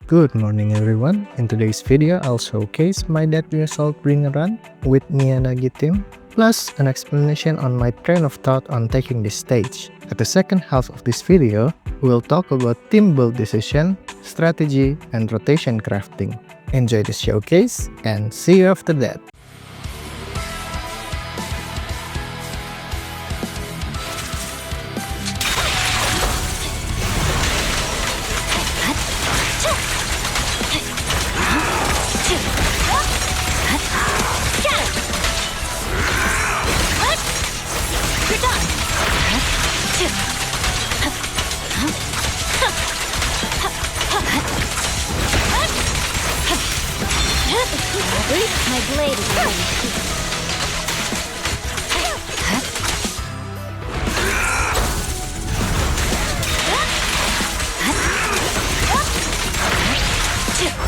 Good morning everyone. In today's video, I'll showcase my death result bring run with Miyanagi team, plus an explanation on my train of thought on taking this stage. At the second half of this video, we'll talk about team build decision, strategy, and rotation crafting. Enjoy the showcase and see you after that. My blade is ready.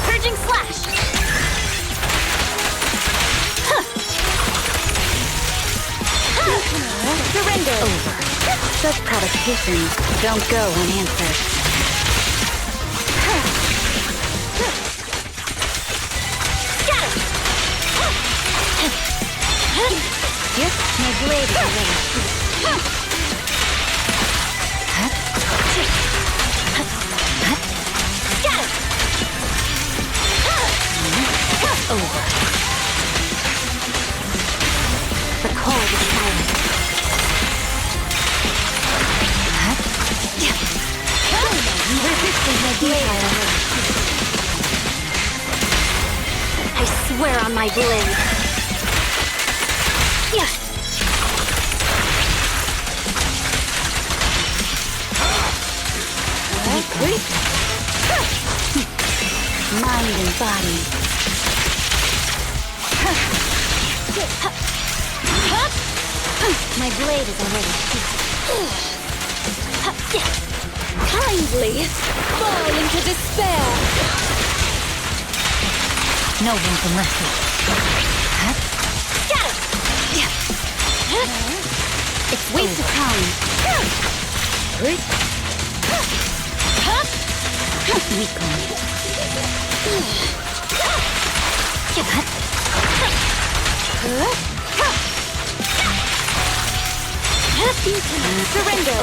Purging slash. Surrender. Over. Such provocations don't go unanswered. My blade is ready. Over. The cold is silent. Resisting my blade. I swear on my blade. Mind and body. My blade is already. Kindly fall into despair. No room for mercy. It's waste to come. Weakling. Surrender.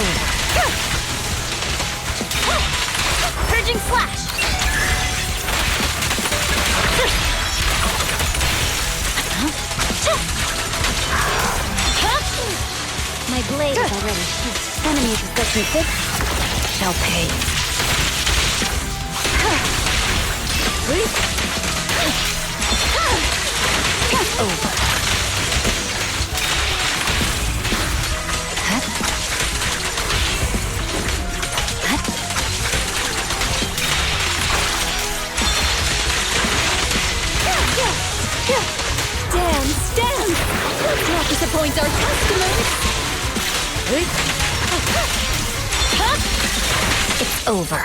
Purging slash. My blade is already. Enemy possession 6 shall pay. Over. Stand! Don't disappoint our customers! It's over.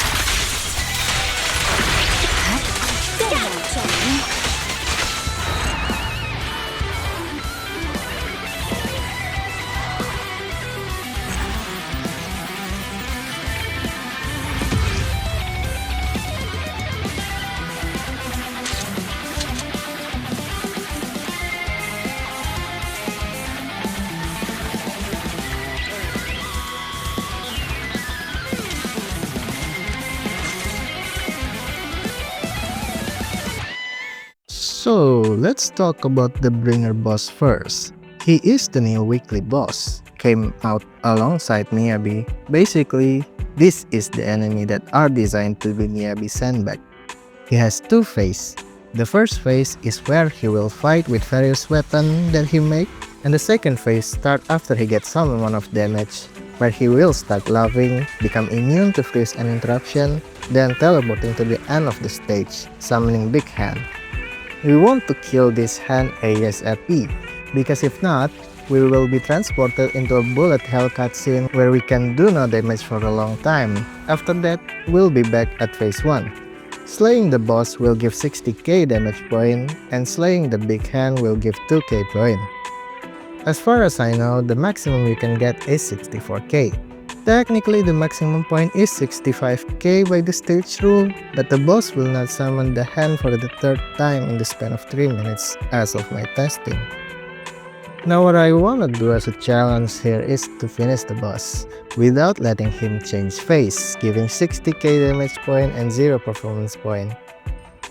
So let's talk about the bringer boss first. He is the new weekly boss, came out alongside Miyabi. Basically, this is the enemy that are designed to be Miyabi's sandbag. He has two phases. The first phase is where he will fight with various weapons that he make, and the second phase starts after he gets some amount of damage, where he will start loving, become immune to freeze and interruption, then teleporting to the end of the stage, summoning Big Hand. We want to kill this hand ASAP, because if not, we will be transported into a bullet hell cutscene where we can do no damage for a long time. After that, we'll be back at phase 1. Slaying the boss will give 60k damage point, and slaying the big hand will give 2k point. As far as I know, the maximum you can get is 64k. Technically, the maximum point is 65k by the stage rule, but the boss will not summon the hand for the third time in the span of 3 minutes as of my testing. Now what I wanna do as a challenge here is to finish the boss without letting him change face, giving 60k damage point and 0 performance point.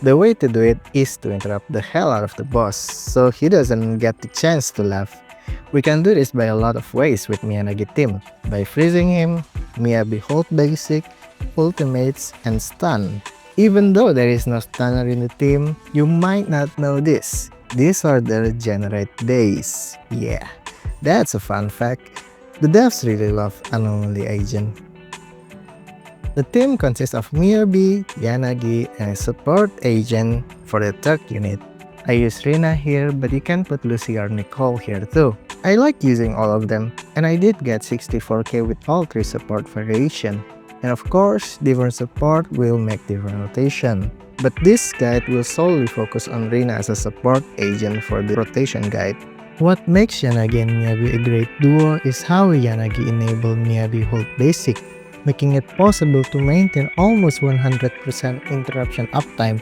The way to do it is to interrupt the hell out of the boss so he doesn't get the chance to laugh. We can do this by a lot of ways with Miyanagi team, by freezing him, Miyabi hold basic, ultimates, and stun. Even though there is no stunner in the team, you might not know this. These are the regenerate days. Yeah, that's a fun fact. The devs really love Anomaly agent. The team consists of Miyabi, Yanagi, and a support agent for the third unit. I use Rina here, but you can put Lucy or Nicole here too. I like using all of them, and I did get 64k with all 3 support variation. And of course, different support will make different rotation. But this guide will solely focus on Rina as a support agent for the rotation guide. What makes Yanagi and Miyabi a great duo is how Yanagi enabled Miyabi hold basic, making it possible to maintain almost 100% interruption uptime.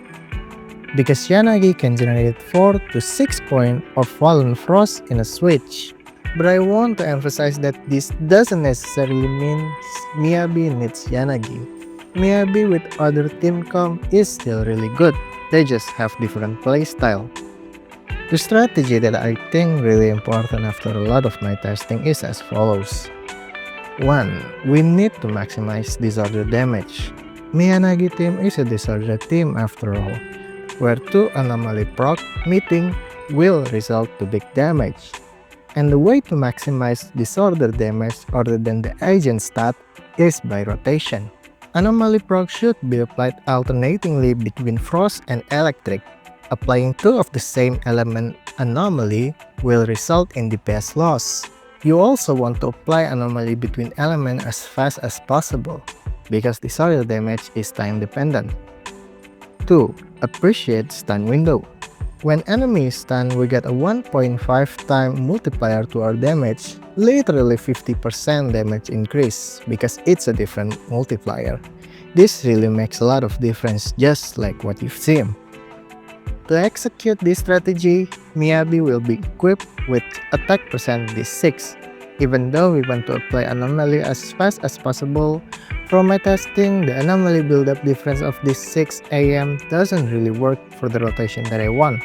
Because Yanagi can generate 4 to 6 points of Fallen Frost in a switch. But I want to emphasize that this doesn't necessarily mean Miyabi needs Yanagi. Miyabi with other team comp is still really good, they just have different playstyle. The strategy that I think really important after a lot of my testing is as follows. 1. We need to maximize disorder damage. Miyanagi team is a disorder team after all, where 2 anomaly proc meeting will result to big damage. And the way to maximize disorder damage other than the agent stat is by rotation. Anomaly proc should be applied alternatingly between frost and electric. Applying 2 of the same element anomaly will result in DPS loss. You also want to apply anomaly between elements as fast as possible, because disorder damage is time dependent. 2. Appreciate stun window. When enemy is stunned, we get a 1.5 time multiplier to our damage, literally 50% damage increase, because it's a different multiplier. This really makes a lot of difference, just like what you've seen. To execute this strategy, Miyabi will be equipped with attack percent D6. Even though we want to apply anomaly as fast as possible, from my testing, the anomaly build-up difference of this 6 AM doesn't really work for the rotation that I want,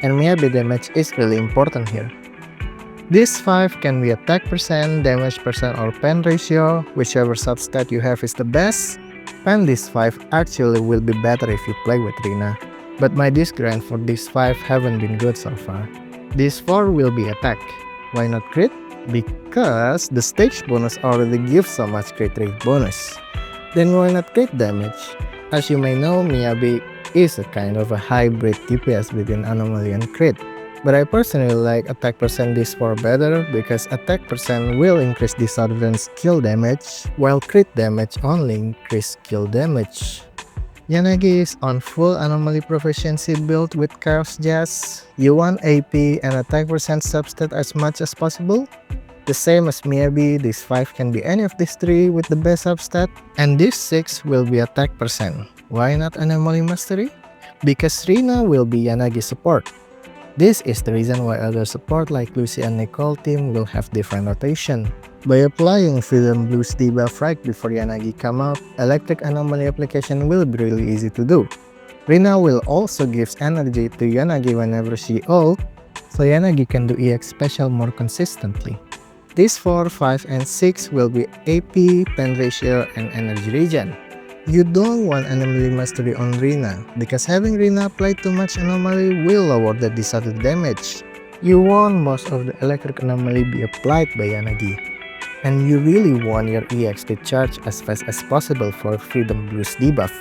and Miyabi damage is really important here. This 5 can be attack percent, damage percent, or pen ratio, whichever substat you have is the best. Pen this 5 actually will be better if you play with Rina, but my disc grind for this 5 haven't been good so far. This 4 will be attack. Why not crit? Because the stage bonus already gives so much crit rate bonus. Then why not crit damage? As you may know, Miyabi is a kind of a hybrid DPS between anomaly and crit. But I personally like attack percent this 4 better because attack percent will increase disorder and skill damage, while crit damage only increase skill damage. Yanagi is on full anomaly proficiency build with Chaos Jazz. You want AP and attack percent substat as much as possible? The same as Miyabi, this 5 can be any of these 3 with the best substat, and this 6 will be attack percent. Why not Anomaly Mastery? Because Rina will be Yanagi support. This is the reason why other support like Lucy and Nicole team will have different rotation. By applying Freedom Blues debuff right before Yanagi come out, Electric Anomaly application will be really easy to do. Rina will also give energy to Yanagi whenever she ult, so Yanagi can do EX special more consistently. These 4, 5, and 6 will be AP, pen ratio, and energy regen. You don't want Anomaly Mastery on Rina, because having Rina apply too much Anomaly will lower the disorder damage. You want most of the Electric Anomaly be applied by Yanagi. And you really want your EX to charge as fast as possible for Freedom Blues debuff.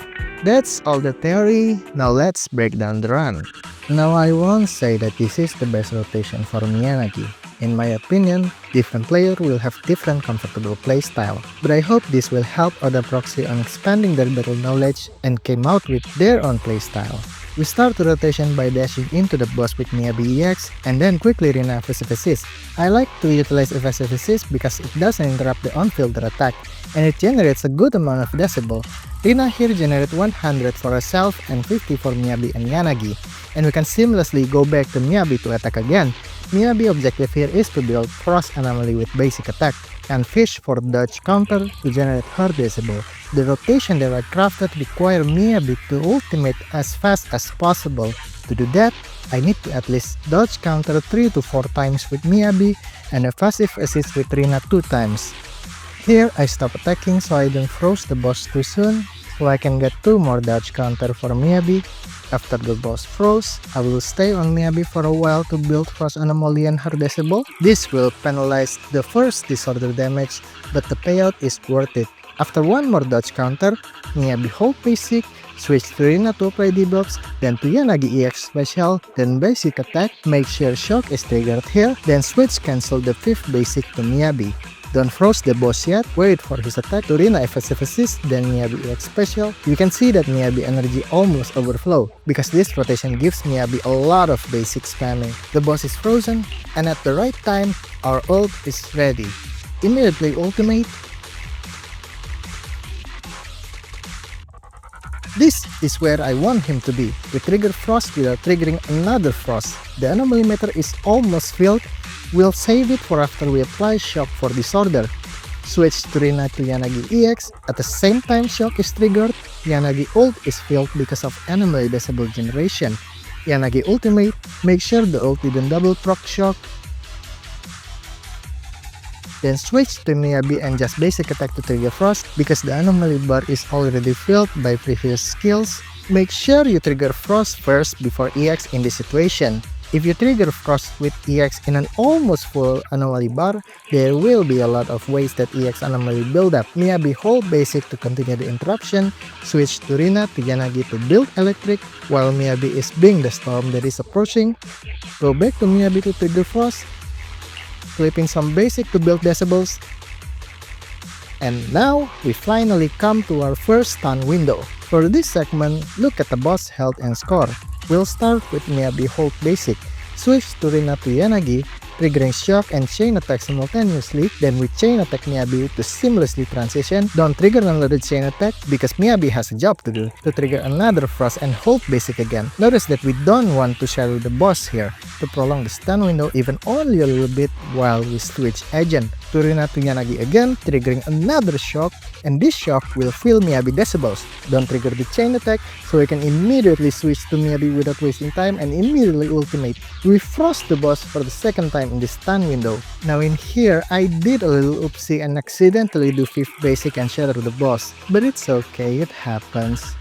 That's all the theory, now let's break down the run. Now I won't say that this is the best rotation for Miyanagi. In my opinion, different players will have different comfortable playstyle, but I hope this will help other proxy on expanding their battle knowledge and came out with their own playstyle. We start the rotation by dashing into the boss with Miyabi EX and then quickly Rina evasive assist. I like to utilize evasive assist because it doesn't interrupt the on-fielder attack and it generates a good amount of decibel. Rina here generates 100 for herself and 50 for Miyabi and Yanagi, and we can seamlessly go back to Miyabi to attack again. Miyabi objective here is to build Frost Anomaly with basic attack, and fish for dodge counter to generate her decibel. The rotation that I crafted require Miyabi to ultimate as fast as possible. To do that, I need to at least dodge counter 3 to 4 times with Miyabi and evasive assist with Rina 2 times. Here I stop attacking so I don't froze the boss too soon, so I can get 2 more dodge counter for Miyabi. After the boss froze, I will stay on Miyabi for a while to build Frost Anomaly and her decibel. This will penalize the first disorder damage, but the payout is worth it. After 1 more dodge counter, Miyabi hold basic, switch to Rina to apply debuffs, then to Yanagi EX special, then basic attack, make sure shock is triggered here, then switch cancel the 5th basic to Miyabi. Don't froze the boss yet, wait for his attack to Rina evasive assist, then Miyabi EX special. You can see that Miyabi energy almost overflow, because this rotation gives Miyabi a lot of basic spamming. The boss is frozen, and at the right time, our ult is ready. Immediately ultimate. This is where I want him to be. We trigger Frost without triggering another Frost. The anomaly meter is almost filled. We'll save it for after we apply shock for disorder. Switch to Rina to Yanagi EX, at the same time shock is triggered, Yanagi ult is filled because of anomaly decibel generation. Yanagi ultimate, make sure the ult didn't double proc shock. Then switch to Miyabi and just basic attack to trigger Frost because the anomaly bar is already filled by previous skills. Make sure you trigger Frost first before EX in this situation. If you trigger Frost with EX in an almost full anomaly bar, there will be a lot of ways that EX anomaly build up. Miyabi hold basic to continue the interruption, switch to Rina to Yanagi to build electric, while Miyabi is being the storm that is approaching. Go back to Miyabi to trigger Frost, flipping some basic to build decibels. And now, we finally come to our first stun window. For this segment, look at the boss health and score. We'll start with Miyabi hold basic, switch to Rina to Yanagi, triggering shock and chain attack simultaneously, then we chain attack Miyabi to seamlessly transition. Don't trigger another chain attack because Miyabi has a job to do, to trigger another Frost and hold basic again. Notice that we don't want to shadow the boss here, to prolong the stun window even only a little bit while we switch agent. To Rina to Yanagi again, triggering another shock, and this shock will fill Miyabi decibels. Don't trigger the chain attack, so we can immediately switch to Miyabi without wasting time and immediately ultimate. We frost the boss for the second time in this stun window. Now in here, I did a little oopsie and accidentally do 5th basic and shatter the boss, but it's okay, it happens.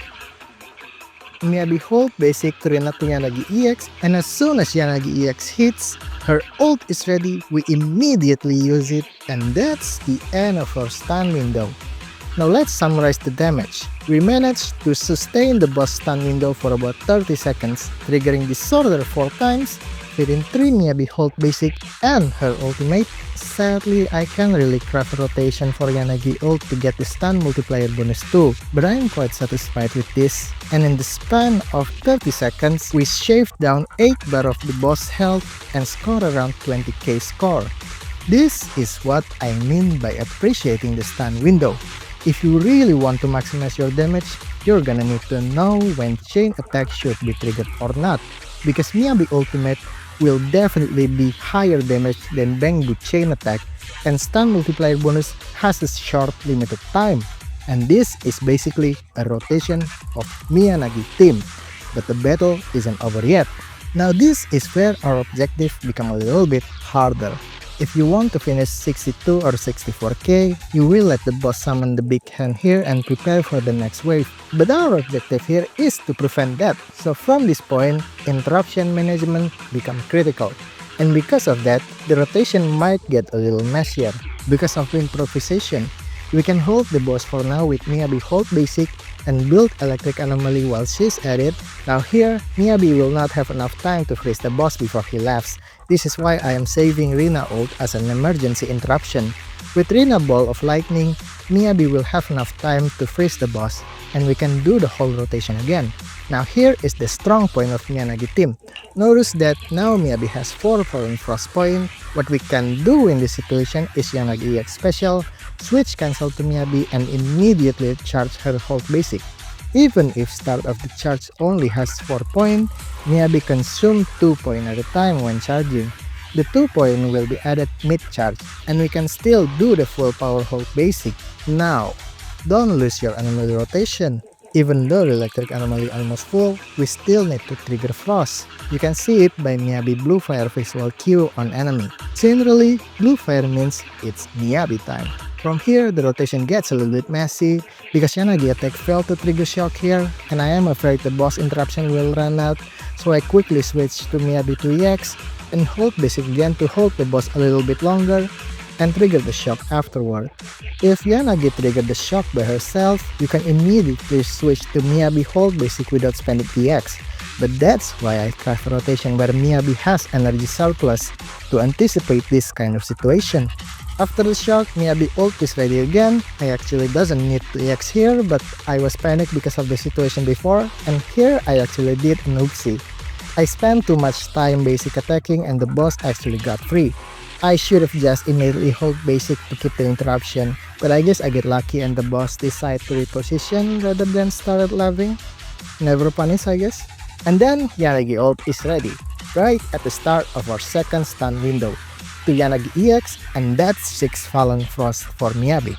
Miyabi hold basic to Rina to Yanagi EX, and as soon as Yanagi EX hits, her ult is ready, we immediately use it, and that's the end of our stun window. Now let's summarize the damage. We managed to sustain the boss stun window for about 30 seconds, triggering disorder 4 times, fitting 3 Miyabi hold basic and her ultimate. Sadly, I can't really craft a rotation for Yanagi ult to get the stun multiplier bonus too, but I am quite satisfied with this. And in the span of 30 seconds, we shaved down 8 bar of the boss health and score around 20k score. This is what I mean by appreciating the stun window. If you really want to maximize your damage, you're gonna need to know when chain attack should be triggered or not, because Miyabi ultimate will definitely be higher damage than Bangbu chain attack, and stun multiplier bonus has a short limited time. And this is basically a rotation of Miyanagi team, but the battle isn't over yet. Now this is where our objective become a little bit harder. If you want to finish 62 or 64k, you will let the boss summon the big hand here and prepare for the next wave. But our objective here is to prevent that. So from this point, interruption management become critical. And because of that, the rotation might get a little messier. Because of improvisation, we can hold the boss for now with Miyabi hold basic and build electric anomaly while she's at it. Now here, Miyabi will not have enough time to freeze the boss before he laughs. This is why I am saving Rina ult as an emergency interruption. With Rina ball of lightning, Miyabi will have enough time to freeze the boss, and we can do the whole rotation again. Now here is the strong point of Yanagi team. Notice that now Miyabi has 4 Fallen Frost point. What we can do in this situation is Yanagi EX special, switch cancel to Miyabi and immediately charge her hold basic. Even if start of the charge only has 4 point, Miyabi consume 2 point at a time when charging. The 2 point will be added mid-charge, and we can still do the full power hold basic. Now, don't lose your anomaly rotation. Even though the electric anomaly almost full, we still need to trigger frost. You can see it by Miyabi blue fire visual cue on enemy. Generally, blue fire means it's Miyabi time. From here, the rotation gets a little bit messy because Yanagi attack failed to trigger shock here, and I am afraid the boss interruption will run out, so I quickly switch to Miyabi 2EX and hold basic again to hold the boss a little bit longer and trigger the shock afterward. If Yanagi triggered the shock by herself, you can immediately switch to Miyabi hold basic without spending EX. But that's why I craft a rotation where Miyabi has energy surplus to anticipate this kind of situation. After the shock, Miyabi ult is ready again. I actually doesn't need to EX here, but I was panicked because of the situation before, and here I actually did an Oopsie. I spent too much time basic attacking and the boss actually got free. I should have just immediately hold basic to keep the interruption, but I guess I get lucky and the boss decided to reposition rather than started laughing. Never punish, I guess. And then Yanagi ult is ready, right at the start of our second stun window, to Yanagi EX, and that's 6 Fallen Frost for Miyabi.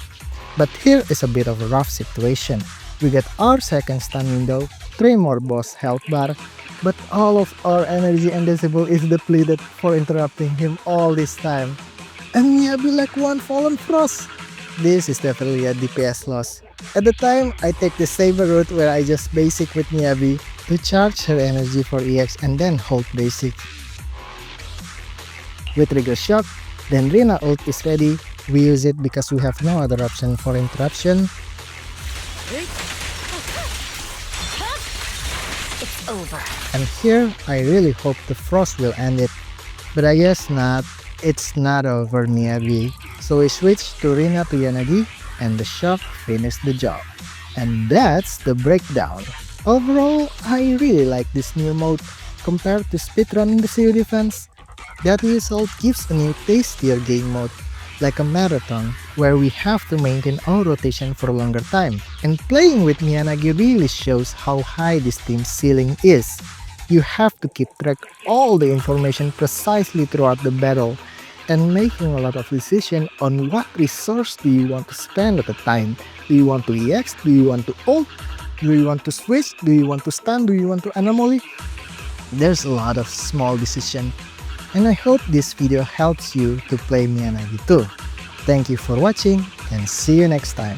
But here is a bit of a rough situation. We get our second stun window, 3 more boss health bar, but all of our energy and decibel is depleted for interrupting him all this time. And Miyabi like 1 Fallen Frost! This is definitely a DPS loss. At the time, I take the saber route where I just basic with Miyabi to charge her energy for EX and then hold basic. We trigger shock, then Rina ult is ready. We use it because we have no other option for interruption. It's over. And here, I really hope the frost will end it. But I guess not. It's not over, Miyabi. So we switch to Rina to Yanagi, and the shock finished the job. And that's the breakdown. Overall, I really like this new mode compared to speedrunning the COD defense. That result gives a new tastier game mode, like a marathon, where we have to maintain our rotation for a longer time. And playing with Yanagi really shows how high this team's ceiling is. You have to keep track all the information precisely throughout the battle, and making a lot of decisions on what resource do you want to spend at a time. Do you want to EX? Do you want to ult? Do you want to switch? Do you want to stun? Do you want to anomaly? There's a lot of small decisions. And I hope this video helps you to play Miyanagi too. Thank you for watching and see you next time.